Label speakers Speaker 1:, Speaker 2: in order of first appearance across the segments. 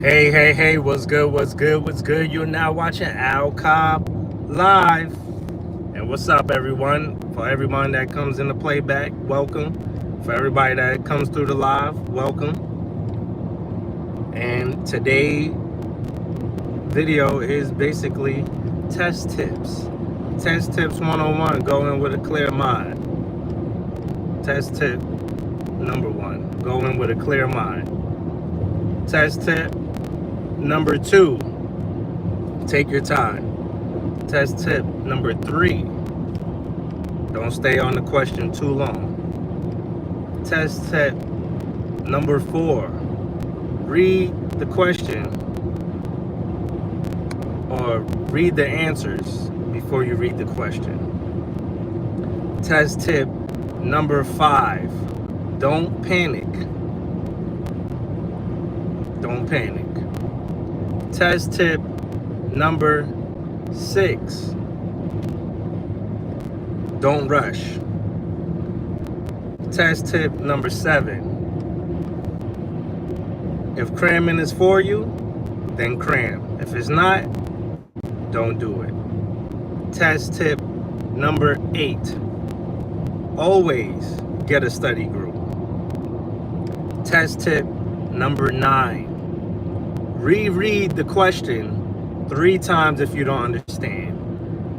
Speaker 1: Hey, what's good, what's good? You're now watching Al Cobb Live. And what's up, everyone? For everyone that comes in the playback, welcome. For everybody that comes through the live, welcome. And today video is basically test tips. Test tips 101, go in with a clear mind. Test tip number 1, go in with a clear mind. Test tip number 2, take your time. Test tip number 3, don't stay on the question too long. Test tip number 4, read the question or read the answers before you read the question. Test tip number 5, don't panic. Don't panic. Test tip number 6, don't rush. Test tip number 7, if cramming is for you, then cram. If it's not, don't do it. Test tip number 8, always get a study group. Test tip number 9, reread the question 3 times if you don't understand.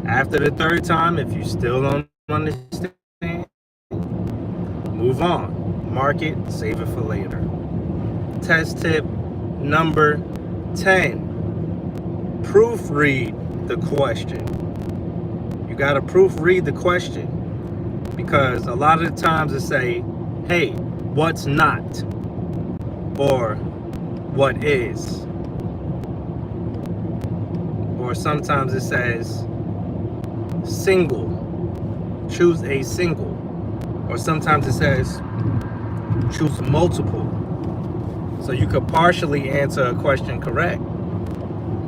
Speaker 1: After the 3rd time, if you still don't understand, move on. Mark it, save it for later. Test tip number 10, proofread the question. You got to proofread the question because a lot of the times it say, hey, what's not? Or what is? Or sometimes it says single, choose a single. Or sometimes it says choose multiple. So you could partially answer a question correct,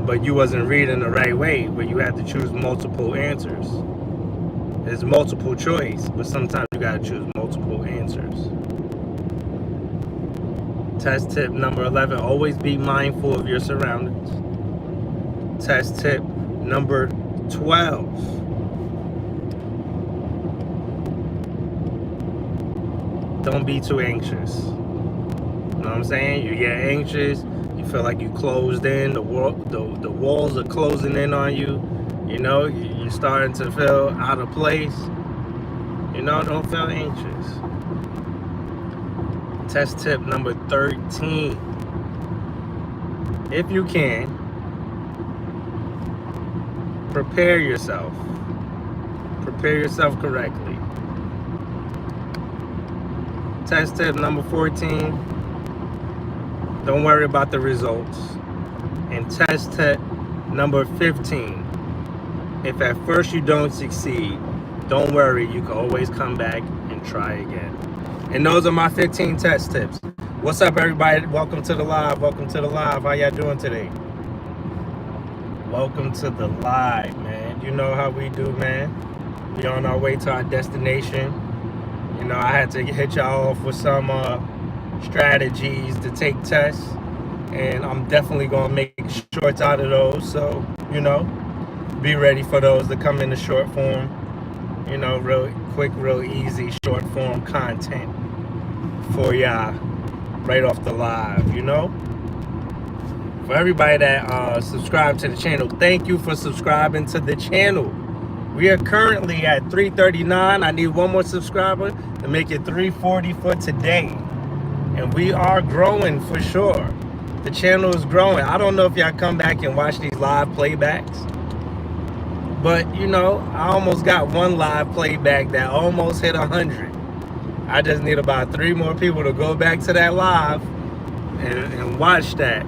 Speaker 1: but you wasn't reading the right way, where you had to choose multiple answers. There's multiple choice, but sometimes you gotta choose multiple answers. Test tip number 11, always be mindful of your surroundings. Test tip number 12, don't be too anxious. You know what I'm saying? You get anxious, you feel like you closed in, the walls are closing in on you. You know, you're starting to feel out of place. You know, don't feel anxious. Test tip number 13, if you can, prepare yourself. Prepare yourself correctly. Test tip number 14, don't worry about the results. And test tip number 15, if at first you don't succeed, don't worry, you can always come back and try again. And those are my 15 test tips. What's up, everybody? Welcome to the live. Welcome to the live. How y'all doing today? Welcome to the live, man. You know how we do, man. We on our way to our destination. You know, I had to hit y'all off with some strategies to take tests, and I'm definitely gonna make shorts out of those. So, you know, be ready for those to come in the short form. You know, real quick, real easy short form content for y'all right off the live, you know. For everybody that subscribe to the channel, thank you for subscribing to the channel. We are currently at 339. I need one more subscriber to make it 340 for today. And we are growing for sure. The channel is growing. I don't know if y'all come back and watch these live playbacks, but you know, I almost got one live playback that almost hit 100. I just need about 3 more people to go back to that live and watch that.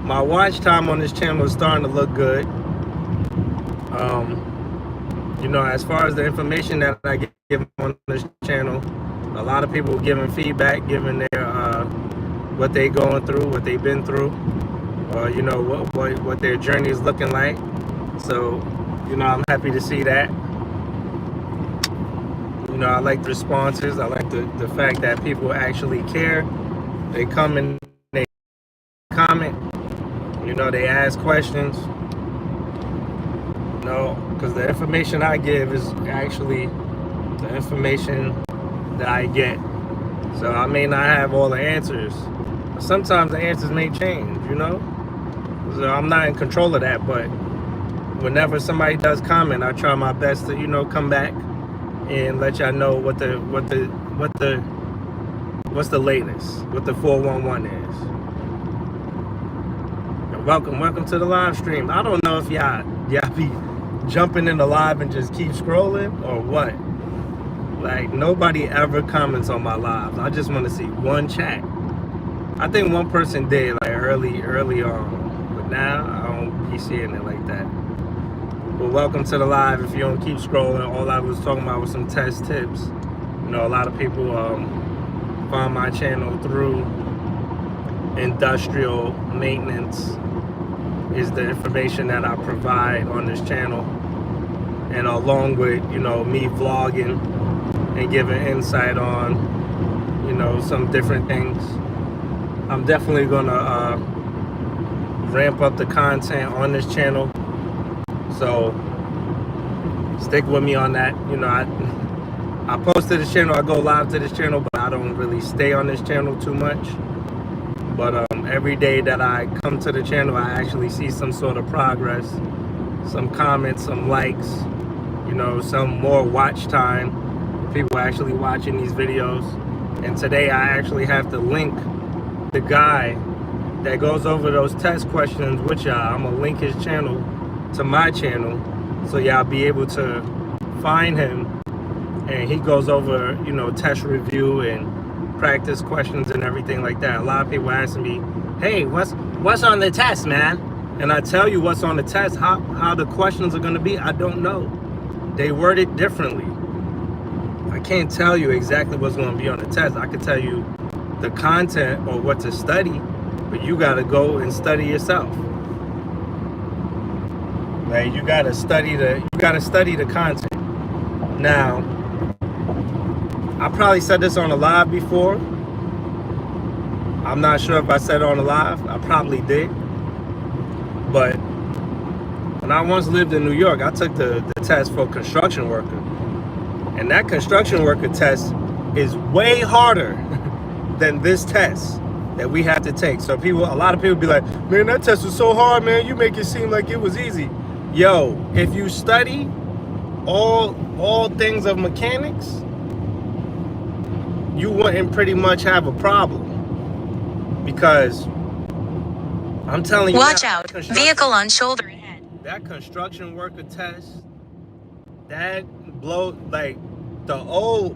Speaker 1: My watch time on this channel is starting to look good. You know, as far as the information that I give on this channel, a lot of people giving feedback, giving their what they going through, what they've been through, or you know what their journey is looking like. So, you know, I'm happy to see that. You know, I like the responses. I like the fact that people actually care. They come and they comment. You know, they ask questions. No, because the information I give is actually the information that I get. So I may not have all the answers. Sometimes the answers may change, you know? So I'm not in control of that, but whenever somebody does comment, I try my best to, you know, come back and let y'all know what's the latest, what the 411 is. And welcome to the live stream. I don't know if y'all be jumping in the live and just keep scrolling or what. Like, nobody ever comments on my lives. I just want to see one chat. I think one person did, like, early on, but now I don't be seeing it like that. But welcome to the live. If you don't keep scrolling, all I was talking about was some test tips. You know, a lot of people find my channel through industrial maintenance is the information that I provide on this channel, and along with, you know, me vlogging and giving insight on, you know, some different things. I'm definitely gonna ramp up the content on this channel, so stick with me on that. You know, I post to this channel, I go live to this channel, but I don't really stay on this channel too much. But every day that I come to the channel, I actually see some sort of progress, some comments, some likes, you know, some more watch time, people actually watching these videos. And today I actually have to link the guy that goes over those test questions with y'all. I'm gonna link his channel to my channel, so y'all be able to find him, and he goes over, you know, test review and practice questions and everything like that. A lot of people asking me, hey, what's on the test, man? And I tell you what's on the test. How the questions are going to be, I don't know. They word it differently. I can't tell you exactly what's going to be on the test. I can tell you the content or what to study, but you got to go and study yourself. Like, you got to study the content. Now, I probably said this on a live before. I'm not sure if I said it on a live. I probably did. But when I once lived in New York, I took the test for construction worker. And that construction worker test is way harder than this test that we have to take. So a lot of people be like, man, that test was so hard, man. You make it seem like it was easy. Yo, if you study all things of mechanics, you wouldn't pretty much have a problem, because I'm telling you,
Speaker 2: watch out, vehicle on shoulder ahead.
Speaker 1: That construction worker test, that blow, like the old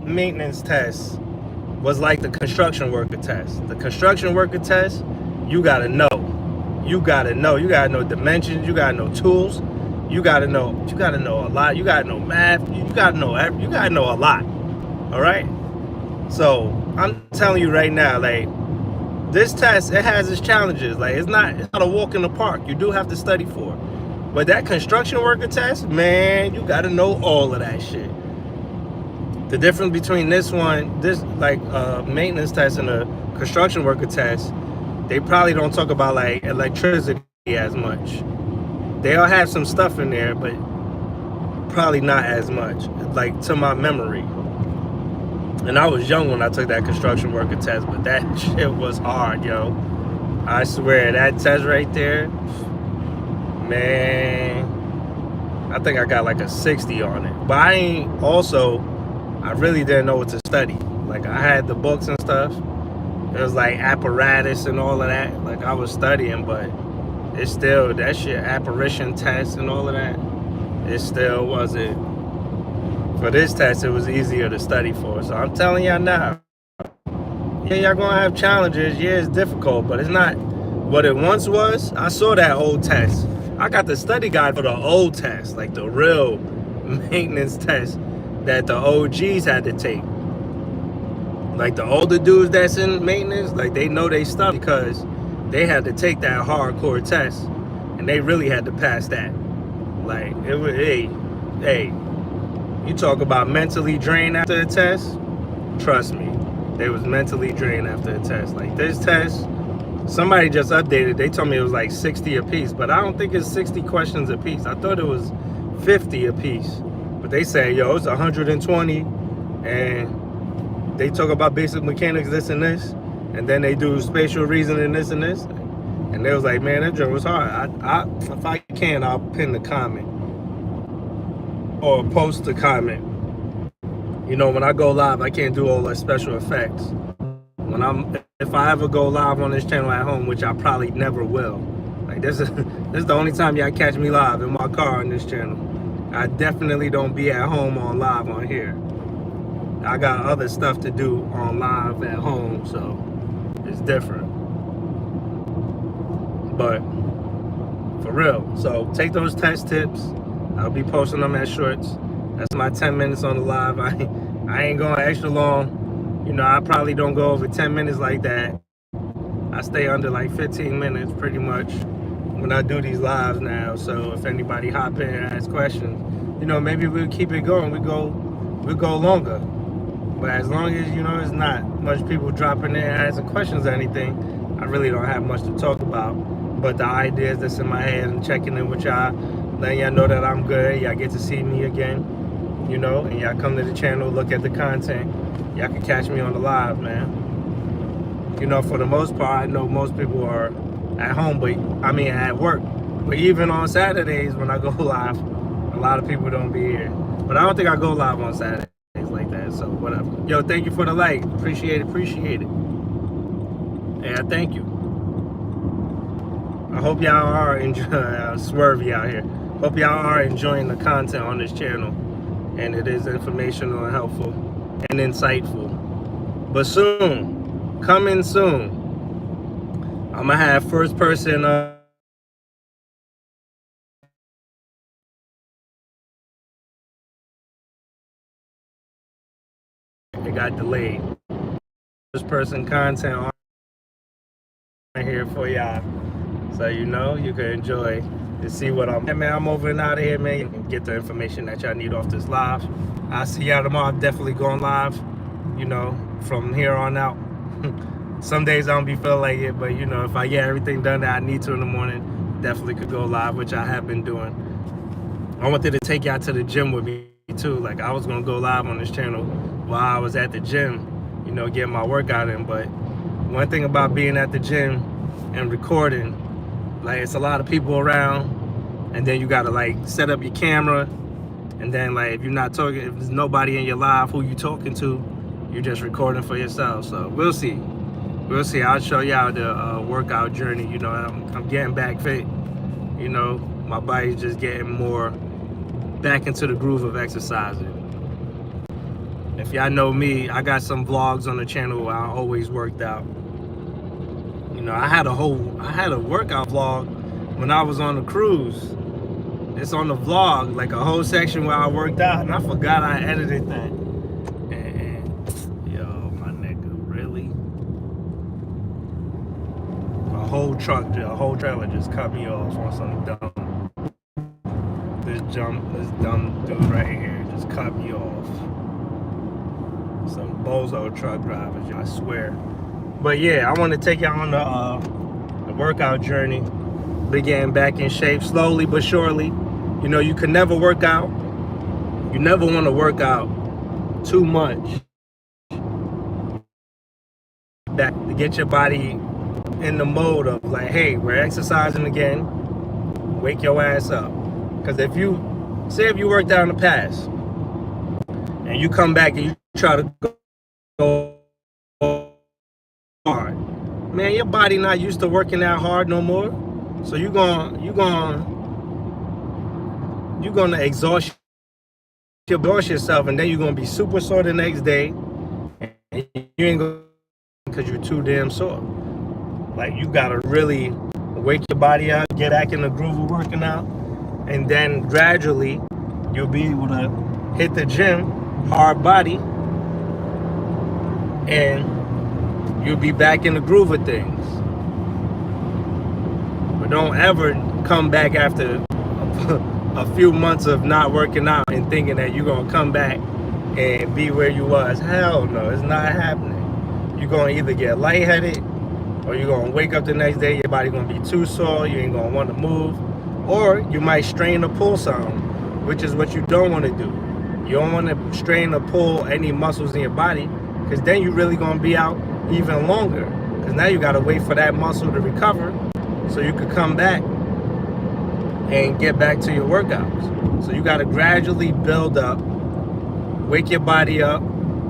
Speaker 1: maintenance test was like the construction worker test. The construction worker test, you gotta know dimensions, you gotta know tools, you gotta know a lot, you gotta know math, you gotta know a lot. All right. So I'm telling you right now, like, this test, it has its challenges. Like, it's not a walk in the park. You do have to study for it. But that construction worker test, man, you got to know all of that shit. The difference between this maintenance test and a construction worker test, they probably don't talk about like electricity as much. They'll have some stuff in there, but probably not as much, like, to my memory. And I was young when I took that construction worker test, but that shit was hard, yo. I swear, that test right there, man, I think I got like a 60 on it. But I really didn't know what to study. Like, I had the books and stuff. It was like apparatus and all of that. Like, I was studying, but it's still, that shit, apparition test and all of that, it still wasn't. For this test, it was easier to study for. So I'm telling y'all now, yeah, y'all gonna have challenges. Yeah, it's difficult, but it's not what it once was. I saw that old test. I got the study guide for the old test, like the real maintenance test that the OGs had to take. Like, the older dudes that's in maintenance, like, they know they stuff because they had to take that hardcore test, and they really had to pass that. Like, it was, hey, you talk about mentally drained after a test, trust me, they was mentally drained after a test. Like, this test, Somebody just updated. They told me it was like 60 a piece, but I don't think it's 60 questions a piece. I thought it was 50 a piece. But they say, yo, it's 120, and they talk about basic mechanics, this and this, and then they do spatial reasoning, this and this. And they was like, man, that joint was hard. If I can, I'll pin the comment or post the comment. You know, when I go live, I can't do all the special effects. If I ever go live on this channel at home, which I probably never will, like this is the only time y'all catch me live in my car on this channel. I definitely don't be at home on live on here. I got other stuff to do on live at home, so it's different. But for real, so take those test tips. I'll be posting them as shorts. That's my 10 minutes on the live. I ain't going extra long. You know, I probably don't go over 10 minutes like that. I stay under like 15 minutes pretty much when I do these lives now. So if anybody hop in and ask questions, you know, maybe we'll keep it going. We'll go longer. But as long as, you know, it's not much people dropping in and asking questions or anything, I really don't have much to talk about. But the ideas that's in my head and checking in with y'all, letting y'all know that I'm good. Y'all get to see me again, you know, and y'all come to the channel, look at the content. Y'all can catch me on the live, man. You know, for the most part, I know most people are at home, but I mean at work. But even on Saturdays when I go live, a lot of people don't be here. But I don't think I go live on Saturdays like that, so whatever. Yo, thank you for the like. Appreciate it. Yeah, thank you. I hope y'all are enjoying Swervy out here. Hope y'all are enjoying the content on this channel, and it is informational and helpful and insightful. But soon, coming soon, I'm gonna have first person it got delayed. First person content on here for y'all, so you know you can enjoy to see what I'm. Hey man, I'm over and out of here, man. You can get the information that y'all need off this live. I'll see y'all tomorrow. I'm definitely going live, you know, from here on out. Some days I don't be feeling like it, but you know, if I get everything done that I need to in the morning, definitely could go live, which I have been doing. I wanted to take y'all to the gym with me too. Like I was gonna go live on this channel while I was at the gym, you know, getting my workout in. But one thing about being at the gym and recording, like it's a lot of people around, and then you gotta like set up your camera, and then like if you're not talking, if there's nobody in your live who you talking to, you're just recording for yourself. So we'll see. I'll show y'all the workout journey. You know, I'm getting back fit. You know, my body's just getting more back into the groove of exercising. If y'all know me, I got some vlogs on the channel where I always worked out. You know, I had a workout vlog when I was on the cruise. It's on the vlog, like a whole section where I worked out, and I forgot I edited that. And yo, my nigga, really? A whole trailer just cut me off on some dumb. This dumb dude right here just cut me off. Some bozo truck drivers, I swear. But yeah, I want to take y'all on the workout journey. Be getting back in shape slowly but surely. You know, you can never work out. You never want to work out too much. That to get your body in the mode of like, hey, we're exercising again. Wake your ass up. Because if you worked out in the past and you come back and you try to go hard, man, your body not used to working out hard no more. So you're gonna exhaust yourself, and then you're gonna be super sore the next day, and you ain't gonna, because you're too damn sore. Like you gotta really wake your body up, get back in the groove of working out, and then gradually you'll be able to hit the gym, hard body, and you'll be back in the groove of things. But don't ever come back after a few months of not working out and thinking that you're gonna come back and be where you was. Hell no, it's not happening. You're gonna either get lightheaded or you're gonna wake up the next day, your body gonna be too sore, you ain't gonna want to move, or you might strain or pull some, which is what you don't want to do. You don't want to strain or pull any muscles in your body, because then you're really gonna be out even longer, because now you gotta wait for that muscle to recover so you could come back and get back to your workouts. So you gotta gradually build up, wake your body up,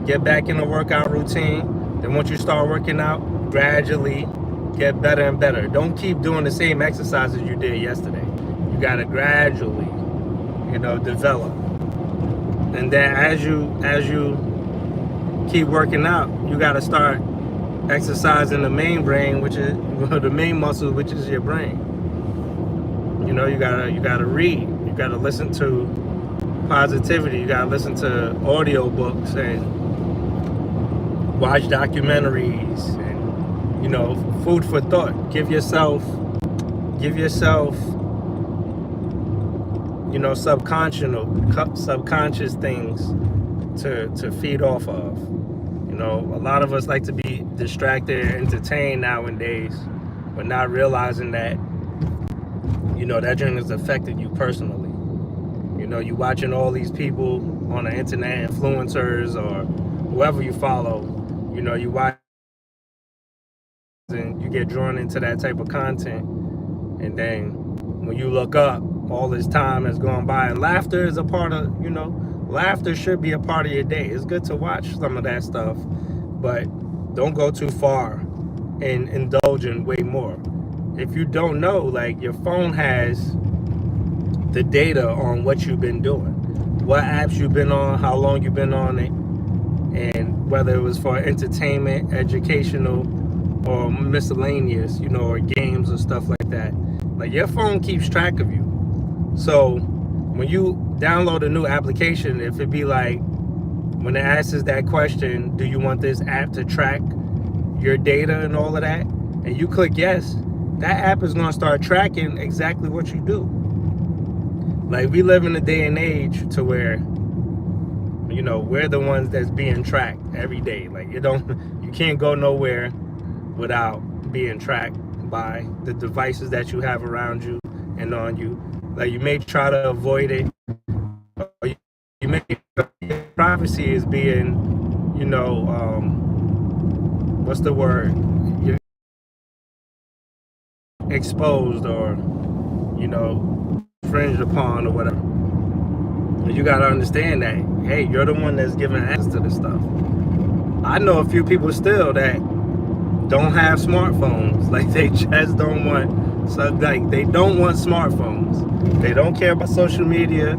Speaker 1: get back in a workout routine. Then once you start working out, gradually get better and better. Don't keep doing the same exercises you did yesterday. You gotta gradually, develop. And then as you keep working out, you gotta start exercising the main brain, which is the main muscle, which is your brain. You gotta read. You gotta listen to positivity. You gotta listen to audio books and watch documentaries and food for thought. Give yourself subconscious things to feed off of. A lot of us like to be distracted and entertained nowadays, but not realizing that that journey is affecting you personally. You watching all these people on the internet, influencers or whoever you follow, you watch and you get drawn into that type of content, and then when you look up, all this time has gone by, and laughter is a part of, laughter should be a part of your day. It's good to watch some of that stuff, but don't go too far and indulge in way more. If you don't know, like, your phone has the data on what you've been doing, what apps you've been on, how long you've been on it, and whether it was for entertainment, educational, or miscellaneous, or games or stuff like that. Like, your phone keeps track of you. So when you download a new application, if it be like, when it asks that question, do you want this app to track your data and all of that, and you click yes, that app is going to start tracking exactly what you do. Like, we live in a day and age to where, we're the ones that's being tracked every day. Like, you can't go nowhere without being tracked by the devices that you have around you and on you. Like, you may try to avoid it, or you may, privacy is being, what's the word? You're exposed or, infringed upon or whatever. And you gotta understand that, hey, you're the one that's giving access to this stuff. I know a few people still that don't have smartphones. Like, they just don't want, they don't want smartphones. They don't care about social media,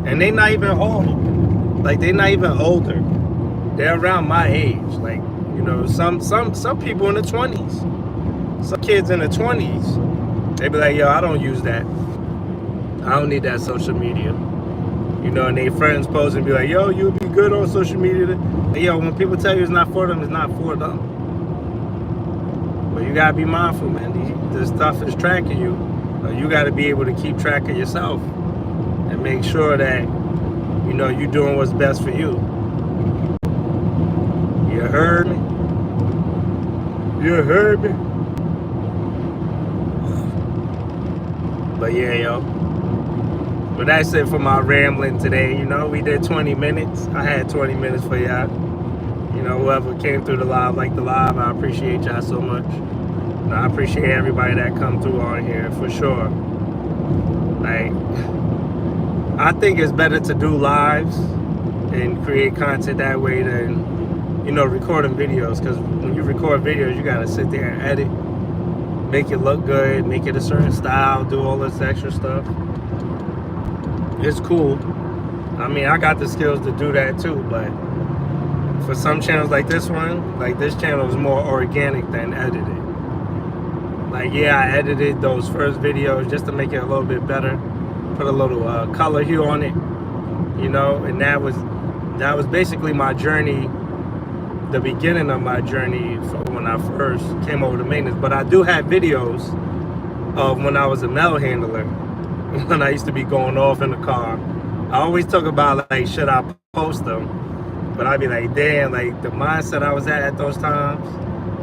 Speaker 1: and they not even old. Like, they're not even older. They're around my age. Like, some people in the 20s, some kids in the 20s, they be like, yo, I don't use that. I don't need that social media. And their friends post and be like, yo, you'll be good on social media. And yo, when people tell you it's not for them, it's not for them. But you gotta be mindful, man. This stuff is tracking you. You gotta be able to keep track of yourself and make sure that, you're doing what's best for you. You heard me? You heard me? But yeah, yo. But that's it for my rambling today. We did 20 minutes. I had 20 minutes for y'all. Whoever came through the live, I appreciate y'all so much. I appreciate everybody that come through on here, for sure. Like, I think it's better to do lives and create content that way than, recording videos. Because when you record videos, you got to sit there and edit, make it look good, make it a certain style, do all this extra stuff. It's cool. I mean, I got the skills to do that too, but for some channels like this one, like this channel is more organic than edited. Like, yeah, I edited those first videos just to make it a little bit better, put a little color hue on it, and that was basically my journey, the beginning of my journey when I first came over to maintenance. But I do have videos of when I was a mail handler, when I used to be going off in the car. I always talk about, like, should I post them? But I'd be like, damn, like, the mindset I was at those times,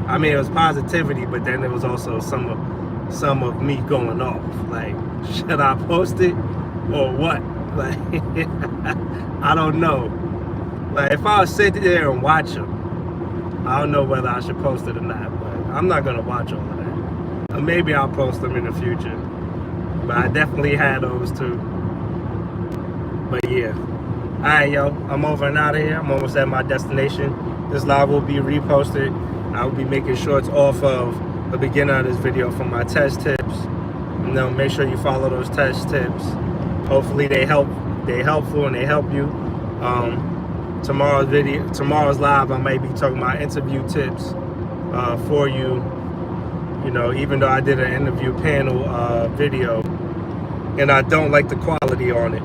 Speaker 1: I mean, it was positivity, but then there was also some of me going off. Like, should I post it or what? Like, I don't know. Like, if I was sitting there and watch them, I don't know whether I should post it or not. But I'm not gonna watch all of that. Or maybe I'll post them in the future. But I definitely had those too. But yeah. Alright, yo, I'm over and out of here. I'm almost at my destination. This live will be reposted. I will be making shorts off of the beginning of this video for my test tips. You know, make sure you follow those test tips. Hopefully they're helpful and they help you. Tomorrow's live, I might be talking about interview tips for you. You know, even though I did an interview panel video and I don't like the quality on it,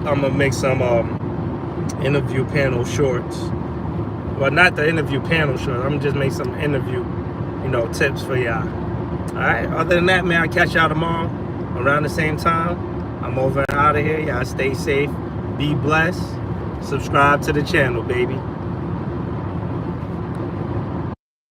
Speaker 1: I'm gonna make some interview panel shorts. Well, not the interview panel shorts. I'm gonna just make some interview, you know, tips for y'all. All right. Other than that, man, I'll catch y'all tomorrow around the same time. I'm over and out of here. Y'all stay safe. Be blessed. Subscribe to the channel, baby.